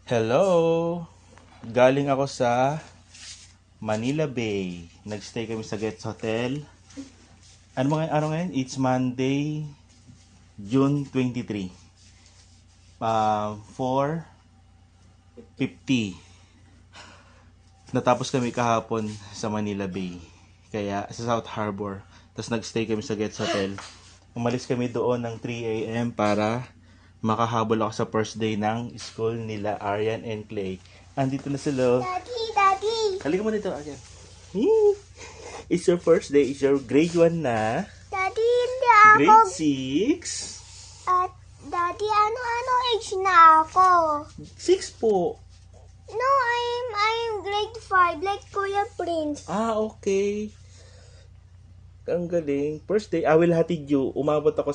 Hello! Galing ako sa Manila Bay. Nagstay kami sa Gets Hotel. Ano mga araw ngayon? It's Monday, June 23. 4:50. Natapos kami kahapon sa Manila Bay. Kaya sa South Harbor. Tapos nagstay kami sa Gets Hotel. Umalis kami doon ng 3 a.m. para makahabol ako sa first day ng school nila, Aryan and Clay. Andito na sila. Daddy! Halika mo dito, Aryan. It's your first day. It's your grade 1 na. Daddy, hindi ako. Grade 6. Daddy, ano age na ako? 6 po. No, I'm grade 5, like Kuya Prince. Okay. Ang galing. First day, I will hatid you. Umabot ako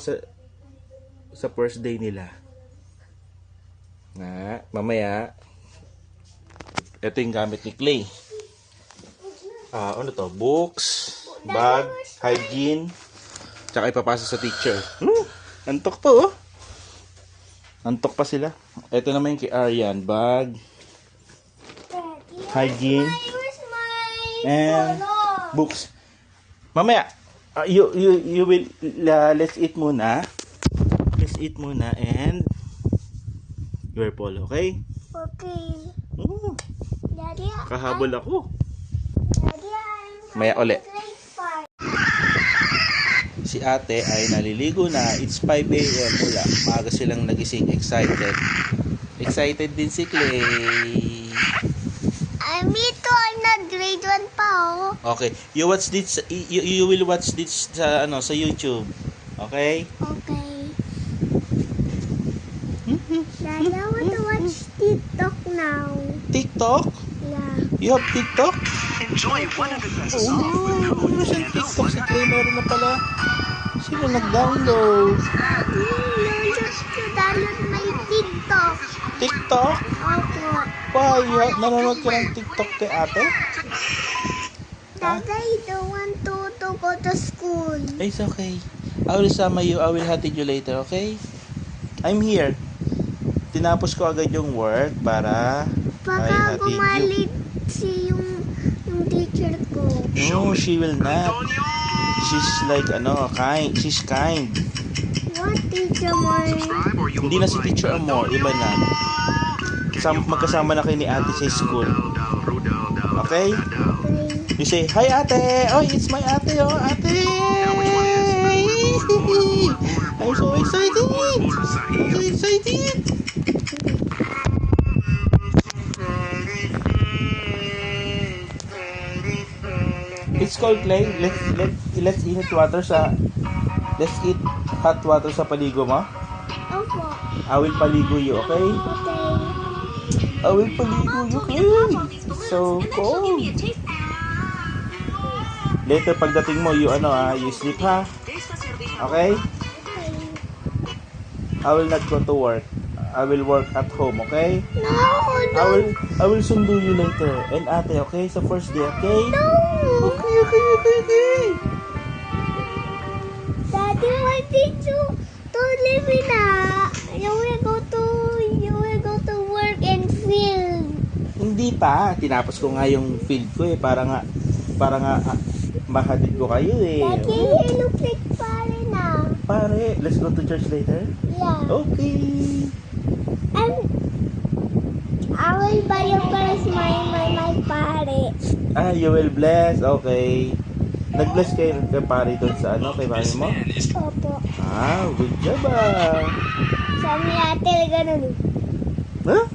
sa first day nila. Mamaya. Ito yung gamit ni Clay. Ano to? Books, bag, hygiene, tsaka ipapasa sa teacher. Antok pa oh. Antok pa sila. Ito naman yung kay Aryan. Bag, Daddy, hygiene, where's my and polo? books. Mamaya, you will, let's eat muna. Let's eat muna and wear polo, okay? Okay. Daddy, Kahabol ako. Daddy, I'm Maya uli. grade 5. Si ate ay naliligo na. It's 5 a.m. Wala. Maaga silang nagising. Excited. Excited din si Clay. Me too, I'm not grade 1 pa, oh. Okay. You watch this. You will watch this sa YouTube. Okay? Okay. Daddy, I want to watch TikTok now. TikTok? Yeah. You have TikTok? Enjoy 100 pesos off with Oh, code meron siyang TikTok. Si Clay meron na pala. Sino nag-download? Just to download my TikTok. TikTok? Opo. Why? Nanonood ka ng TikTok kay ate? Dad, I don't want to go to school. It's okay. I will sama you. I will hatid you later, okay? I'm here. Tinapos ko agad yung work para Baka hatid you. gumalit yung teacher ko. No, she will not. She's like, kind. She's kind. What teacher mo? subscribe or you will Hindi na look si like Teacher Amor. Iba na. Magkasama na kayo ni ate sa school. Okay? You say, hi ate! Oh, it's my ate, oh, ate! I'm so excited! I'm so excited! It's cold, Clay. Let's eat hot water Let's eat hot water sa paligo mo. Opo. I will paligo you, okay? Okay. I will paligo you, Clay. So cold. Later pagdating mo, you sleep ha. Okay? I will not go to work. I will work at home, okay? No. I will sundo you later. And ate, okay? Sa first day, okay? No. Okay. Daddy, why did you don't leave me na? You will go to work and field. Hindi pa. Tinapos ko nga yung field ko eh. Para nga mahatid ko kayo eh. Daddy, you look like pare na. Pare, let's go to church later? Yeah. Okay. And I will buy a purse my pare. You will bless. Okay. Nag-bless kay pare doon sa kay mami mo? Opo. Good job ah. Sabi ni ate, ganun. Ha?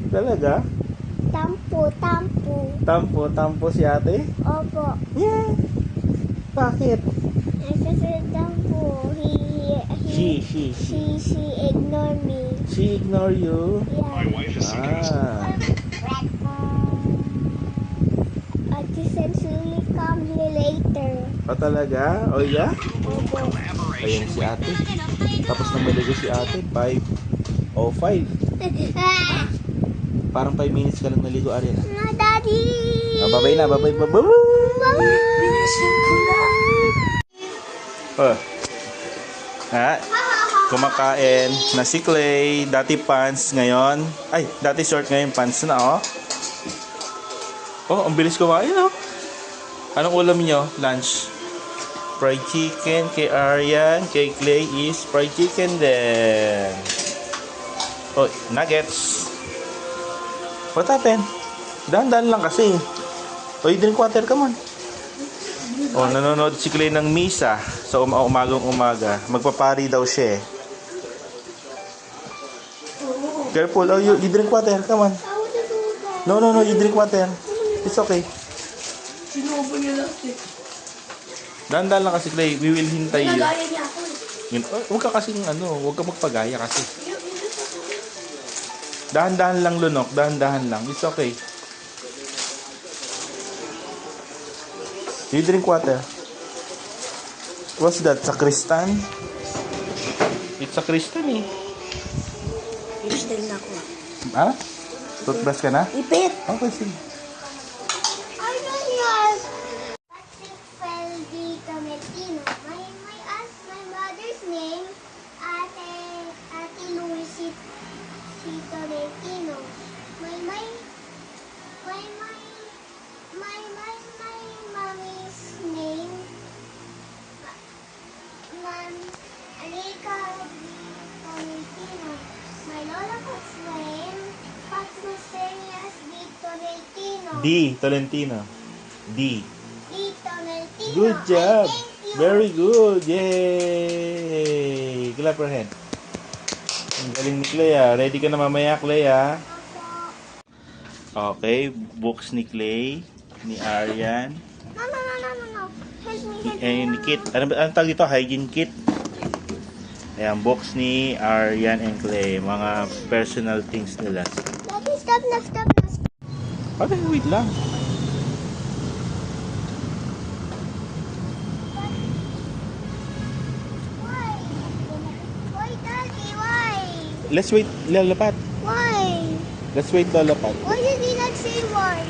Talaga? Tampo si ate? Opo. Yeah. Bakit? Kasi tampo, She ignore me. She ignore you? Yeah. wife is sick. Ate said she will come here later. Talaga? Oh yeah? Opo. Ayan si ate. Tapos na maligo si ate. 5:05. Parang 5 minutes ka lang naligo, Ariana. No, Daddy! Bye-bye na. Bye-bye. Bye! Ha? Kumakain na si Clay. Dati pants, ngayon. Ay, dati short, ngayon pants na, oh. Oh, ang bilis kumain, oh. Anong ulam niyo? Lunch. Fried chicken kay Aryan. Kay Clay is fried chicken din. Oh, nuggets. What happened? Dahan-dahan lang kasi. Oh, you drink water, come on. Oh, nanonood si Clay ng misa sa umagang umaga. Magpapari daw siya eh. Careful. Oh, you drink water. Come on. No, you drink water. It's okay. Sinubo niya lang eh. Dahan-dahan lang kasi, Clay. We will hintay you. Nagaya niya ako eh. Huwag ka kasing huwag ka magpagaya kasi. Dahan-dahan lang, Lunok. Dahan-dahan lang. It's okay. You drink water. What's that? Sakristan? It's sakristan eh. Ipit na ako. Ha? Toothbrush ka na? Ipit! Okay, sige. I don't know. Patrick Feldy Tometino. May ask my mother's name, Ate Louis si Tometino. My mommy's name, Ma'am Alika Tometino. My lola was name, Patmosterias D. Tometino. D. Tolentino. D. D. Tometino. Good job. Thank you. Very good. Yay. Clap your hand. Ang galing ni Clay ah. Ready ka na mamaya, Clay ah. Okay. Books ni Clay. Ni Aryan. No. Help me. Ni Kit. Anong tawag dito? Hygiene kit. Ayan, box ni Aryan and Clay. Mga personal things nila. Daddy, stop na. Okay, wait lang. Why? Why, Daddy? Why? Let's wait, Lola Pat. Why? Let's wait, Lola Pat. Why did he not say why?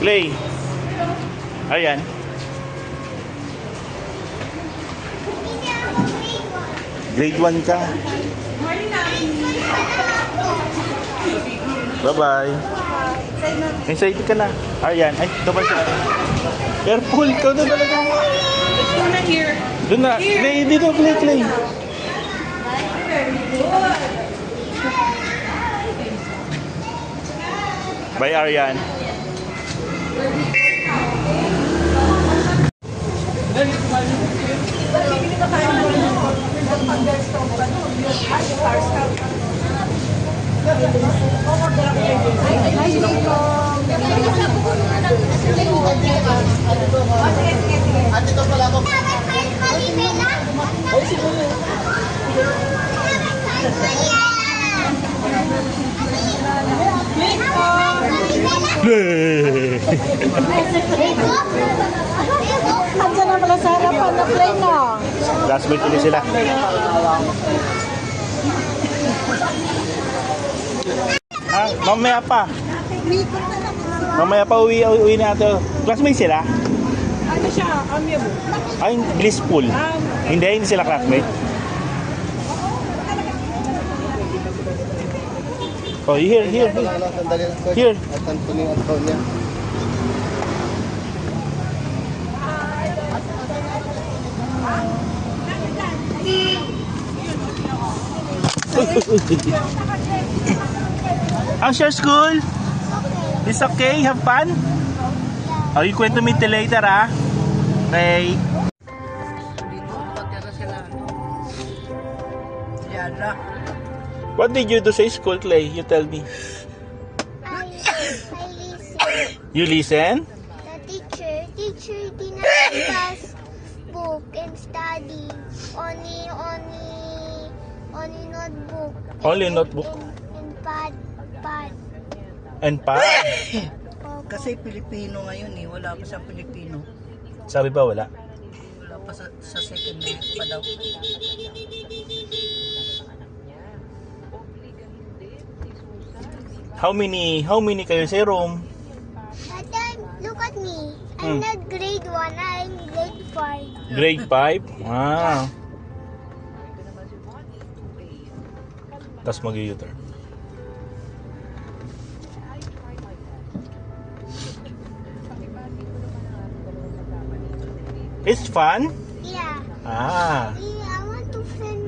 Clay. Aryan. Hindi ako grade 1. Grade 1 ka. Bye-bye. Inside ka na. Aryan. Ay, ito ba siya? Careful. Ikaw na talaga. Let's go na here. Doon na. Clay, dito. Clay. Bye, Aryan. Andiyan na pala sa harapan na plane na. Classmate ulit sila. Mamaya pa. Mamaya pa uwi na ito. Classmate sila? Ano siya? Amiable. Ay, blissful. Hindi sila classmate. Oh, here. Here. At ang tuning account niya. Uy. How's your school? Okay. It's okay? Have fun? Yeah. Oh, you going to meet you later, ah? Okay. What did you do sa school, Clay? You tell me. I listen. You listen? The teacher did not pass book and study. Only notebook. Only notebook? And pad. And pa? Kasi Pilipino ngayon eh, wala pa sa Pilipino. Sabi ba wala? Wala pa sa second na pa daw. How many kayo sa room? But then, look at me. I'm not grade 1, I'm grade 5. Grade 5? Ah. Tapos mag-u-turn. It's fun? Yeah. Ah. I want to friend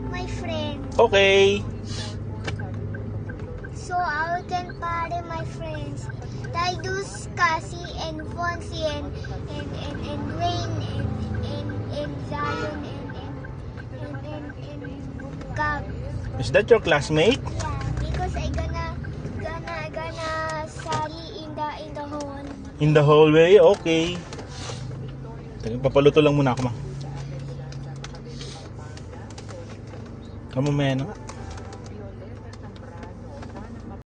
my friend. Okay. So I can party my friends. Tidus, Cassie, and Fonzie, and Wayne, and Zion, and Gab. Is that your classmate? Yeah, because I gonna sali in the hall. In the hallway? Okay. Papaluto lang muna ako, ma. Mamaya na nga.